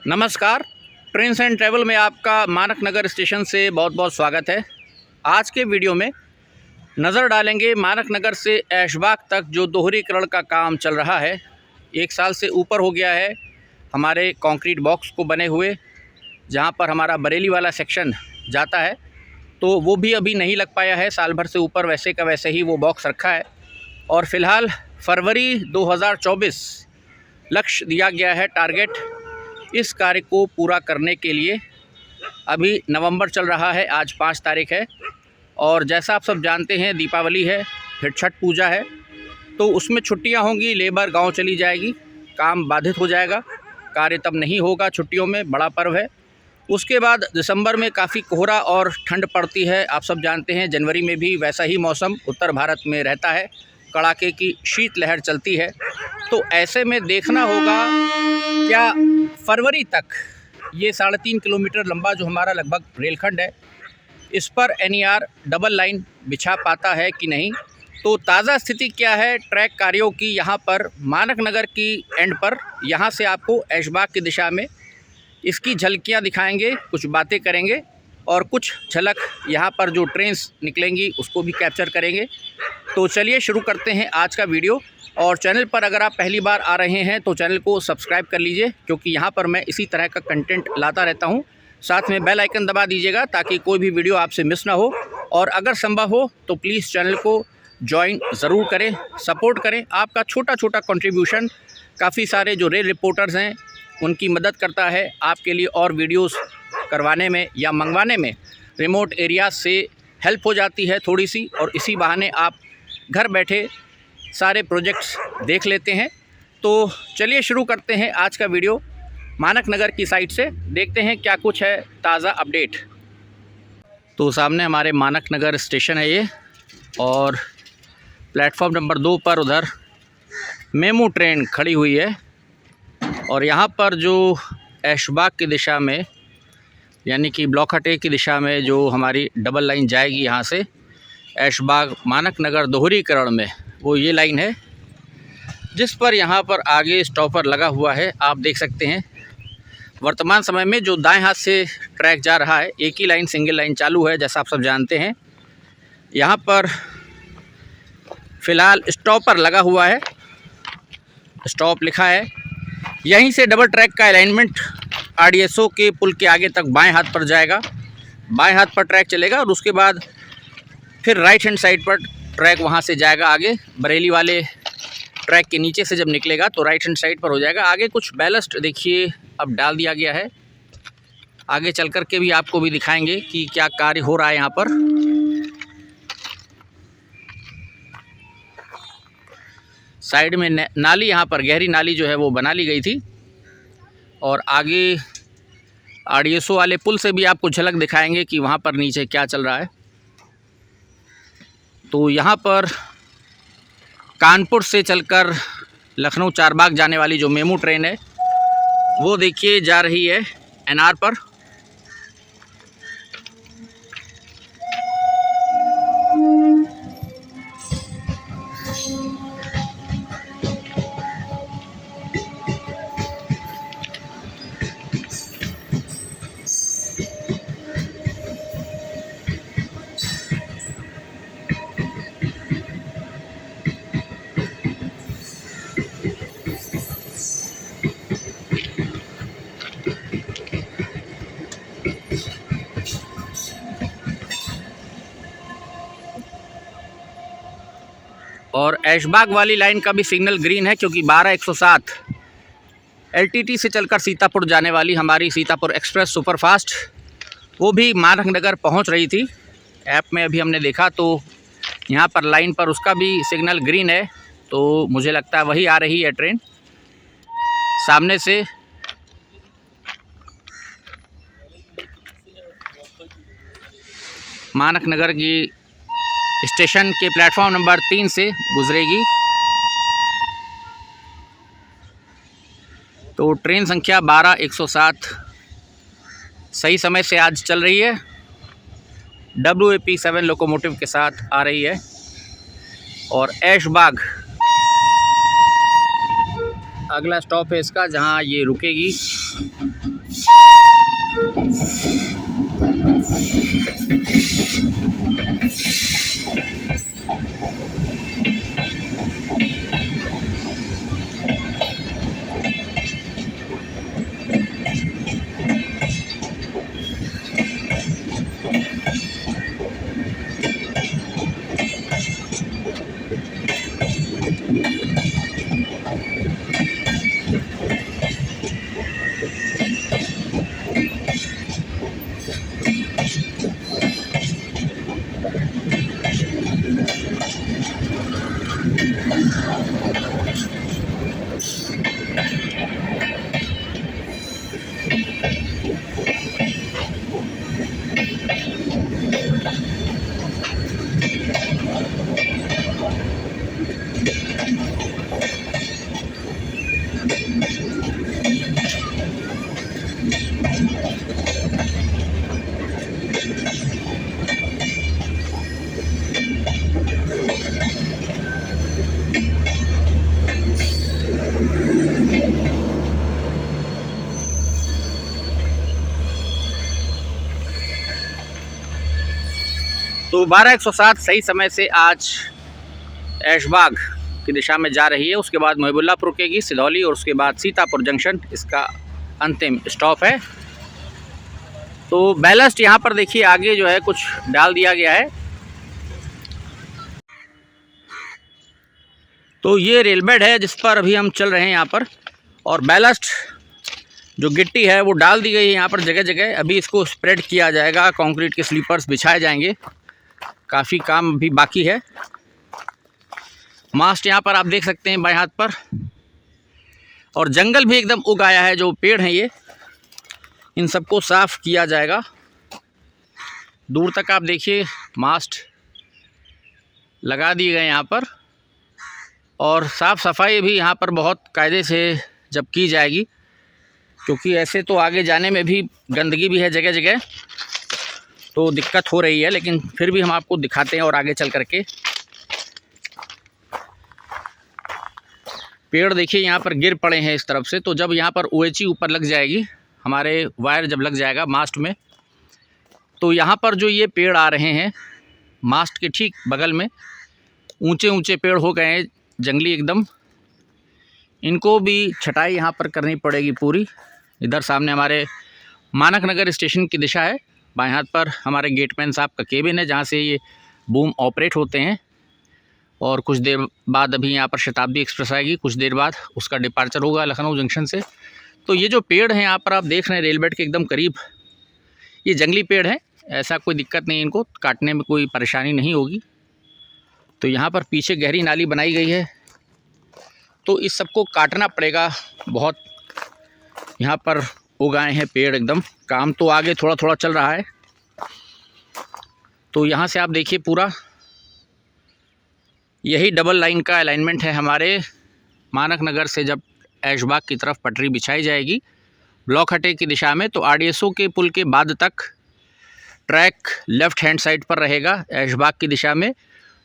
नमस्कार। Trains and travel में आपका मानक नगर स्टेशन से बहुत बहुत स्वागत है। आज के वीडियो में नज़र डालेंगे मानक नगर से ऐशबाग तक जो दोहरीकरण का काम चल रहा है। 1 साल से ऊपर हो गया है हमारे कंक्रीट बॉक्स को बने हुए, जहां पर हमारा बरेली वाला सेक्शन जाता है तो वो भी अभी नहीं लग पाया है। साल भर से ऊपर वैसे का वैसे ही वो बॉक्स रखा है और फ़िलहाल फरवरी 2024 लक्ष्य दिया गया है टारगेट इस कार्य को पूरा करने के लिए। अभी नवंबर चल रहा है, आज 5 तारीख है और जैसा आप सब जानते हैं दीपावली है, फिर छठ पूजा है, तो उसमें छुट्टियां होंगी, लेबर गांव चली जाएगी, काम बाधित हो जाएगा, कार्य तब नहीं होगा। छुट्टियों में बड़ा पर्व है। उसके बाद दिसंबर में काफ़ी कोहरा और ठंड पड़ती है, आप सब जानते हैं। जनवरी में भी वैसा ही मौसम उत्तर भारत में रहता है, कड़ाके की शीत लहर चलती है। तो ऐसे में देखना होगा क्या फरवरी तक ये 3.5 किलोमीटर लंबा जो हमारा लगभग रेलखंड है, इस पर NER डबल लाइन बिछा पाता है कि नहीं। तो ताज़ा स्थिति क्या है ट्रैक कार्यों की यहाँ पर मानक नगर की एंड पर, यहाँ से आपको ऐशबाग की दिशा में इसकी झलकियाँ दिखाएंगे, कुछ बातें करेंगे और कुछ झलक यहाँ पर जो ट्रेन्स निकलेंगी उसको भी कैप्चर करेंगे। तो चलिए शुरू करते हैं आज का वीडियो। और चैनल पर अगर आप पहली बार आ रहे हैं तो चैनल को सब्सक्राइब कर लीजिए, क्योंकि यहाँ पर मैं इसी तरह का कंटेंट लाता रहता हूँ। साथ में बेल आइकन दबा दीजिएगा ताकि कोई भी वीडियो आपसे मिस ना हो। और अगर संभव हो तो प्लीज़ चैनल को ज्वाइन ज़रूर करें, सपोर्ट करें। आपका छोटा छोटा कंट्रीब्यूशन काफ़ी सारे जो रेल रिपोर्टर्स हैं उनकी मदद करता है आपके लिए और वीडियोस करवाने में या मंगवाने में। रिमोट एरिया से हेल्प हो जाती है थोड़ी सी, और इसी बहाने आप घर बैठे सारे प्रोजेक्ट्स देख लेते हैं। तो चलिए शुरू करते हैं आज का वीडियो मानक नगर की साइड से, देखते हैं क्या कुछ है ताज़ा अपडेट। तो सामने हमारे मानक नगर स्टेशन है ये, और प्लेटफॉर्म नंबर 2 पर उधर मेमू ट्रेन खड़ी हुई है। और यहाँ पर जो ऐशबाग की दिशा में यानी कि ब्लॉक हटे की दिशा में जो हमारी डबल लाइन जाएगी यहाँ से ऐशबाग मानक नगर दोहरीकरण में, वो ये लाइन है जिस पर यहाँ पर आगे स्टॉपर लगा हुआ है। आप देख सकते हैं वर्तमान समय में जो दाएं हाथ से ट्रैक जा रहा है, एक ही लाइन सिंगल लाइन चालू है जैसा आप सब जानते हैं। यहाँ पर फ़िलहाल स्टॉपर लगा हुआ है, स्टॉप लिखा है। यहीं से डबल ट्रैक का अलाइनमेंट RDSO के पुल के आगे तक बाएं हाथ पर जाएगा, बाएं हाथ पर ट्रैक चलेगा और उसके बाद फिर राइट हैंड साइड पर ट्रैक वहां से जाएगा आगे। बरेली वाले ट्रैक के नीचे से जब निकलेगा तो राइट हैंड साइड पर हो जाएगा। आगे कुछ बैलस्ट देखिए अब डाल दिया गया है, आगे चल कर के भी आपको भी दिखाएंगे कि क्या कार्य हो रहा है यहाँ पर। साइड में नाली, यहाँ पर गहरी नाली जो है वो बना ली गई थी, और आगे RDSO वाले पुल से भी आपको झलक दिखाएंगे कि वहाँ पर नीचे क्या चल रहा है। तो यहाँ पर कानपुर से चलकर लखनऊ चारबाग जाने वाली जो मेमू ट्रेन है वो देखिए जा रही है NR पर। और ऐशबाग वाली लाइन का भी सिग्नल ग्रीन है, क्योंकि 12-107 LTT से चलकर सीतापुर जाने वाली हमारी सीतापुर एक्सप्रेस सुपरफास्ट वो भी मानक नगर पहुंच रही थी। ऐप में अभी हमने देखा तो यहाँ पर लाइन पर उसका भी सिग्नल ग्रीन है, तो मुझे लगता है वही आ रही है ट्रेन सामने से। मानक नगर की स्टेशन के प्लेटफॉर्म नंबर 3 से गुजरेगी। तो ट्रेन संख्या 12-107 सही समय से आज चल रही है, WAP7 लोकोमोटिव के साथ आ रही है। और ऐशबाग अगला स्टॉप है इसका, जहां ये रुकेगी। तो 12-107 सही समय से आज ऐशबाग की दिशा में जा रही है। उसके बाद महबुल्लापुर रुकेगी, सिधौली, और उसके बाद सीतापुर जंक्शन इसका अंतिम स्टॉप है। तो बैलस्ट यहाँ पर देखिए आगे जो है कुछ डाल दिया गया है। तो ये रेल बेड है जिस पर अभी हम चल रहे हैं यहाँ पर, और बैलस्ट जो गिट्टी है वो डाल दी गई है यहाँ पर जगह जगह। अभी इसको स्प्रेड किया जाएगा, कंक्रीट के स्लीपर्स बिछाए जाएंगे, काफ़ी काम भी बाकी है। मास्ट यहाँ पर आप देख सकते हैं बाएं हाथ पर, और जंगल भी एकदम उग आया है। जो पेड़ हैं ये, इन सबको साफ़ किया जाएगा। दूर तक आप देखिए मास्ट लगा दिए गए यहाँ पर, और साफ़ सफाई भी यहाँ पर बहुत कायदे से जब की जाएगी, क्योंकि ऐसे तो आगे जाने में भी गंदगी भी है जगह जगह, तो दिक्कत हो रही है। लेकिन फिर भी हम आपको दिखाते हैं और आगे चल करके। पेड़ देखिए यहाँ पर गिर पड़े हैं इस तरफ से, तो जब यहाँ पर OHE ऊपर लग जाएगी, हमारे वायर जब लग जाएगा मास्ट में, तो यहाँ पर जो ये पेड़ आ रहे हैं मास्ट के ठीक बगल में, ऊंचे ऊंचे पेड़ हो गए हैं जंगली एकदम, इनको भी छटाई यहाँ पर करनी पड़ेगी पूरी। इधर सामने हमारे मानक नगर स्टेशन की दिशा है, बाएं हाथ पर हमारे गेटमैन साहब का केबिन है जहाँ से ये बूम ऑपरेट होते हैं। और कुछ देर बाद अभी यहाँ पर शताब्दी एक्सप्रेस आएगी, कुछ देर बाद उसका डिपार्चर होगा लखनऊ जंक्शन से। तो ये जो पेड़ हैं यहाँ पर आप देख रहे हैं रेल बेड के एकदम करीब, ये जंगली पेड़ हैं, ऐसा कोई दिक्कत नहीं, इनको काटने में कोई परेशानी नहीं होगी। तो यहाँ पर पीछे गहरी नाली बनाई गई है, तो इस सबको काटना पड़ेगा। बहुत यहाँ पर उगाए हैं पेड़ एकदम, काम तो आगे थोड़ा थोड़ा चल रहा है। तो यहाँ से आप देखिए पूरा यही डबल लाइन का अलाइनमेंट है हमारे मानक नगर से। जब ऐशबाग की तरफ पटरी बिछाई जाएगी ब्लॉक हटे की दिशा में, तो RDSO के पुल के बाद तक ट्रैक लेफ़्ट हैंड साइड पर रहेगा ऐशबाग की दिशा में,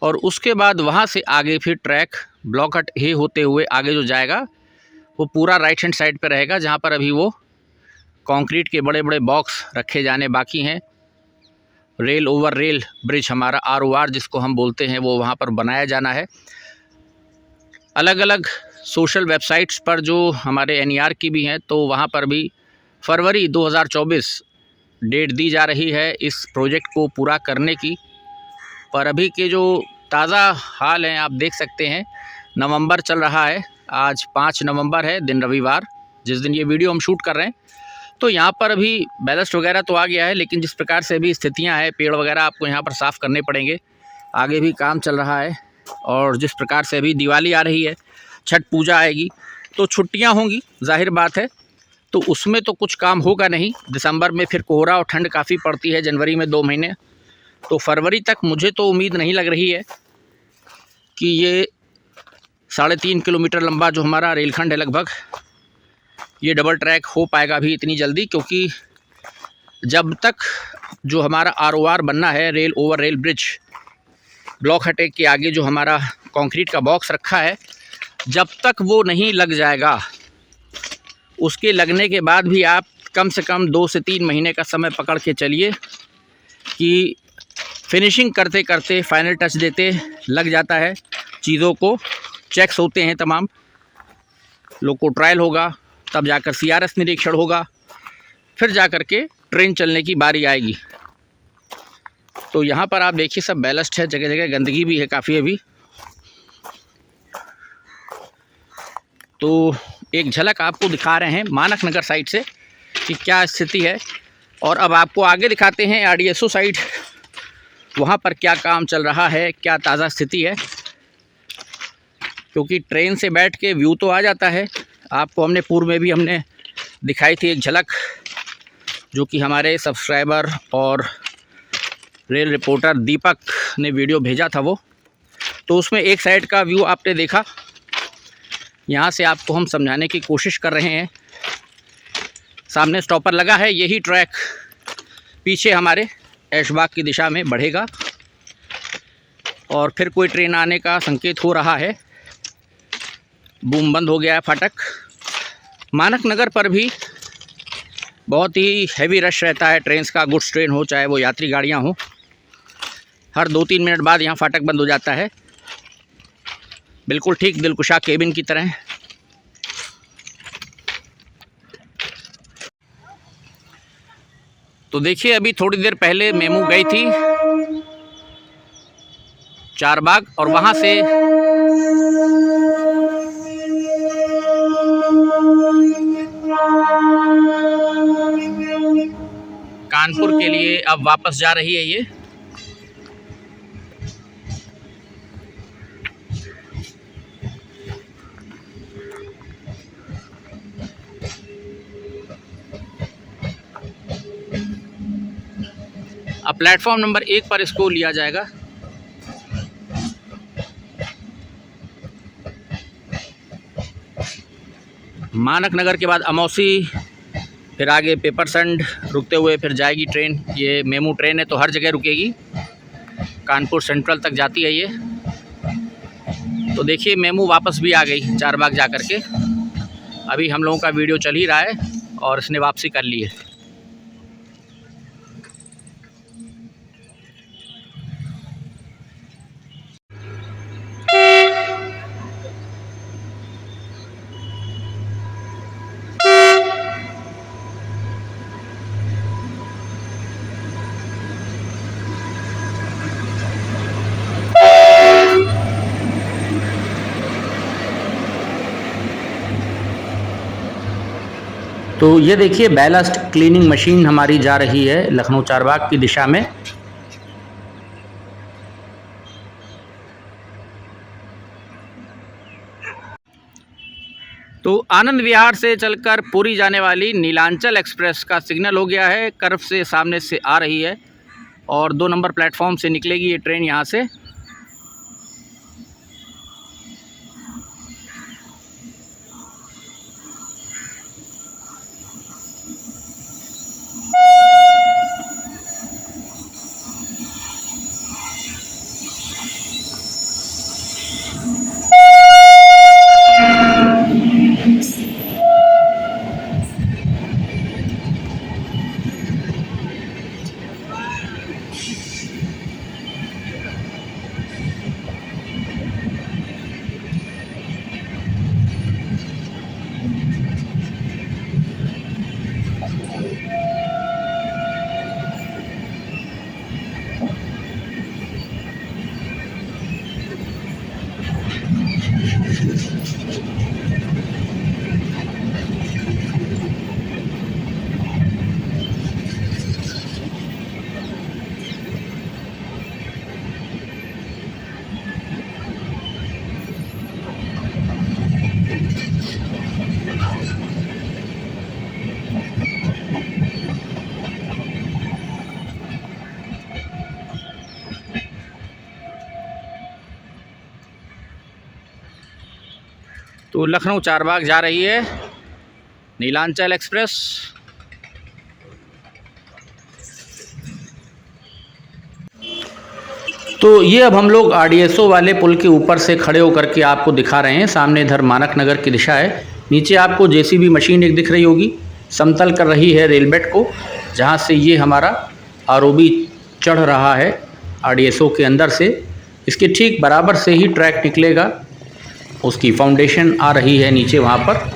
और उसके बाद वहाँ से आगे फिर ट्रैक ब्लॉक हट ही होते हुए आगे जो जाएगा वो पूरा राइट हैंड साइड पर रहेगा, जहाँ पर अभी वो कंक्रीट के बड़े बड़े बॉक्स रखे जाने बाकी हैं। रेल ओवर रेल ब्रिज हमारा ROR जिसको हम बोलते हैं, वो वहाँ पर बनाया जाना है। अलग अलग सोशल वेबसाइट्स पर जो हमारे NER की भी हैं, तो वहाँ पर भी फरवरी 2024 डेट दी जा रही है इस प्रोजेक्ट को पूरा करने की। पर अभी के जो ताज़ा हाल हैं आप देख सकते हैं, नवंबर चल रहा है, आज 5 नवंबर है, दिन रविवार, जिस दिन ये वीडियो हम शूट कर रहे हैं। तो यहाँ पर अभी बैलस्ट वगैरह तो आ गया है, लेकिन जिस प्रकार से अभी स्थितियाँ हैं, पेड़ वगैरह आपको यहाँ पर साफ़ करने पड़ेंगे, आगे भी काम चल रहा है। और जिस प्रकार से अभी दिवाली आ रही है, छठ पूजा आएगी, तो छुट्टियाँ होंगी, जाहिर बात है, तो उसमें तो कुछ काम होगा नहीं। दिसंबर में फिर कोहरा और ठंड काफ़ी पड़ती है, जनवरी में 2 महीने, तो फरवरी तक मुझे तो उम्मीद नहीं लग रही है कि ये 3.5 किलोमीटर लंबा जो हमारा रेलखंड है लगभग, ये डबल ट्रैक हो पाएगा अभी इतनी जल्दी। क्योंकि जब तक जो हमारा ROR बनना है, rail over rail bridge, block हटे के आगे जो हमारा कंक्रीट का बॉक्स रखा है, जब तक वो नहीं लग जाएगा, उसके लगने के बाद भी आप कम से कम 2 से 3 महीने का समय पकड़ के चलिए कि फिनिशिंग करते करते फाइनल टच देते लग जाता है। चीज़ों को चेक्स होते हैं, तमाम लोको ट्रायल होगा, तब जाकर CRS निरीक्षण होगा, फिर जाकर के ट्रेन चलने की बारी आएगी। तो यहाँ पर आप देखिए सब बैलस्ट है, जगह जगह गंदगी भी है काफ़ी अभी। तो एक झलक आपको दिखा रहे हैं मानक नगर साइड से कि क्या स्थिति है, और अब आपको आगे दिखाते हैं RDSO साइड, वहाँ पर क्या काम चल रहा है, क्या ताज़ा स्थिति है। क्योंकि ट्रेन से बैठ के व्यू तो आ जाता है, आपको हमने पूर्व में भी हमने दिखाई थी एक झलक, जो कि हमारे सब्सक्राइबर और रेल रिपोर्टर दीपक ने वीडियो भेजा था वो, तो उसमें एक साइड का व्यू आपने देखा। यहाँ से आपको हम समझाने की कोशिश कर रहे हैं। सामने स्टॉपर लगा है, यही ट्रैक पीछे हमारे ऐशबाग की दिशा में बढ़ेगा और फिर कोई ट्रेन आने का संकेत हो रहा है। बूम बंद हो गया है फाटक। मानक नगर पर भी बहुत ही हैवी रश रहता है ट्रेन का, गुड्स ट्रेन हो चाहे वो यात्री गाड़ियाँ हों। हर 2-3 मिनट बाद यहाँ फाटक बंद हो जाता है, बिल्कुल ठीक दिलकुशा केबिन की तरह। तो देखिए अभी थोड़ी देर पहले मेमू गई थी चारबाग, और वहाँ से कानपुर के लिए अब वापस जा रही है ये। अब प्लेटफॉर्म नंबर 1 पर इसको लिया जाएगा। मानक नगर के बाद अमौसी, फिर आगे पेपरसंड रुकते हुए फिर जाएगी ट्रेन। ये मेमू ट्रेन है तो हर जगह रुकेगी, कानपुर सेंट्रल तक जाती है ये। तो देखिए मेमू वापस भी आ गई चारबाग जा कर के। अभी हम लोगों का वीडियो चल ही रहा है और इसने वापसी कर ली है। तो ये देखिए बैलास्ट क्लीनिंग मशीन हमारी जा रही है लखनऊ चारबाग की दिशा में। तो आनंद विहार से चलकर पुरी जाने वाली नीलांचल एक्सप्रेस का सिग्नल हो गया है, कर्व से सामने से आ रही है और 2 नंबर प्लेटफॉर्म से निकलेगी ये ट्रेन यहाँ से। तो लखनऊ चारबाग जा रही है नीलांचल एक्सप्रेस। तो ये अब हम लोग RDSO वाले पुल के ऊपर से खड़े होकर के आपको दिखा रहे हैं। सामने इधर मानक नगर की दिशा है, नीचे आपको JCB मशीन एक दिख रही होगी, समतल कर रही है रेल बेड को, जहाँ से ये हमारा आरओबी चढ़ रहा है आरडीएसओ के अंदर से। इसके ठीक बराबर से ही ट्रैक निकलेगा, उसकी फाउंडेशन आ रही है नीचे वहाँ पर,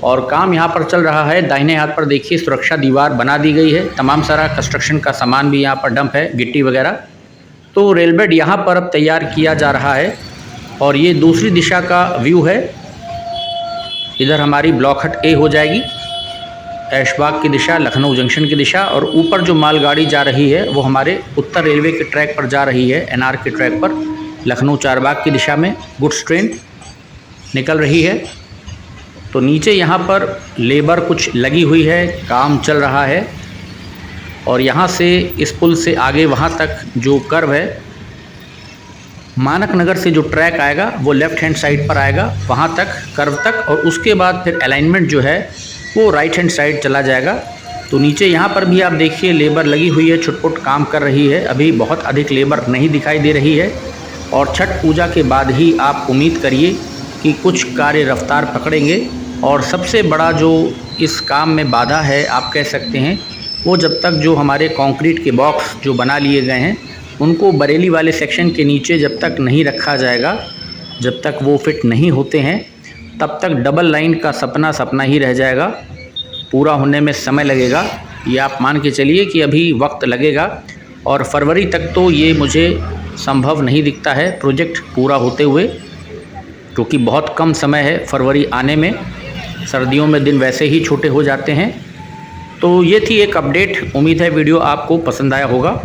और काम यहाँ पर चल रहा है। दाहिने हाथ पर देखिए सुरक्षा दीवार बना दी गई है, तमाम सारा कंस्ट्रक्शन का सामान भी यहाँ पर डंप है, गिट्टी वगैरह। तो रेल बेड यहाँ पर अब तैयार किया जा रहा है। और ये दूसरी दिशा का व्यू है, इधर हमारी ब्लॉक हट ए हो जाएगी, ऐशबाग की दिशा, लखनऊ जंक्शन की दिशा। और ऊपर जो मालगाड़ी जा रही है वो हमारे उत्तर रेलवे के ट्रैक पर जा रही है, एनआर के ट्रैक पर, लखनऊ चारबाग की दिशा में गुड्स ट्रेन निकल रही है। तो नीचे यहाँ पर लेबर कुछ लगी हुई है, काम चल रहा है। और यहाँ से इस पुल से आगे वहाँ तक जो कर्व है, मानक नगर से जो ट्रैक आएगा वो लेफ़्ट हैंड साइड पर आएगा, वहाँ तक कर्व तक, और उसके बाद फिर अलाइनमेंट जो है वो राइट हैंड साइड चला जाएगा। तो नीचे यहाँ पर भी आप देखिए लेबर लगी हुई है, छुटपुट काम कर रही है। अभी बहुत अधिक लेबर नहीं दिखाई दे रही है, और छठ पूजा के बाद ही आप उम्मीद करिए कि कुछ कार्य रफ्तार पकड़ेंगे। और सबसे बड़ा जो इस काम में बाधा है आप कह सकते हैं, वो जब तक जो हमारे कंक्रीट के बॉक्स जो बना लिए गए हैं उनको बरेली वाले सेक्शन के नीचे जब तक नहीं रखा जाएगा, जब तक वो फिट नहीं होते हैं, तब तक डबल लाइन का सपना ही रह जाएगा। पूरा होने में समय लगेगा, ये आप मान के चलिए कि अभी वक्त लगेगा। और फरवरी तक तो ये मुझे संभव नहीं दिखता है प्रोजेक्ट पूरा होते हुए, क्योंकि बहुत कम समय है फरवरी आने में। सर्दियों में दिन वैसे ही छोटे हो जाते हैं। तो ये थी एक अपडेट, उम्मीद है वीडियो आपको पसंद आया होगा।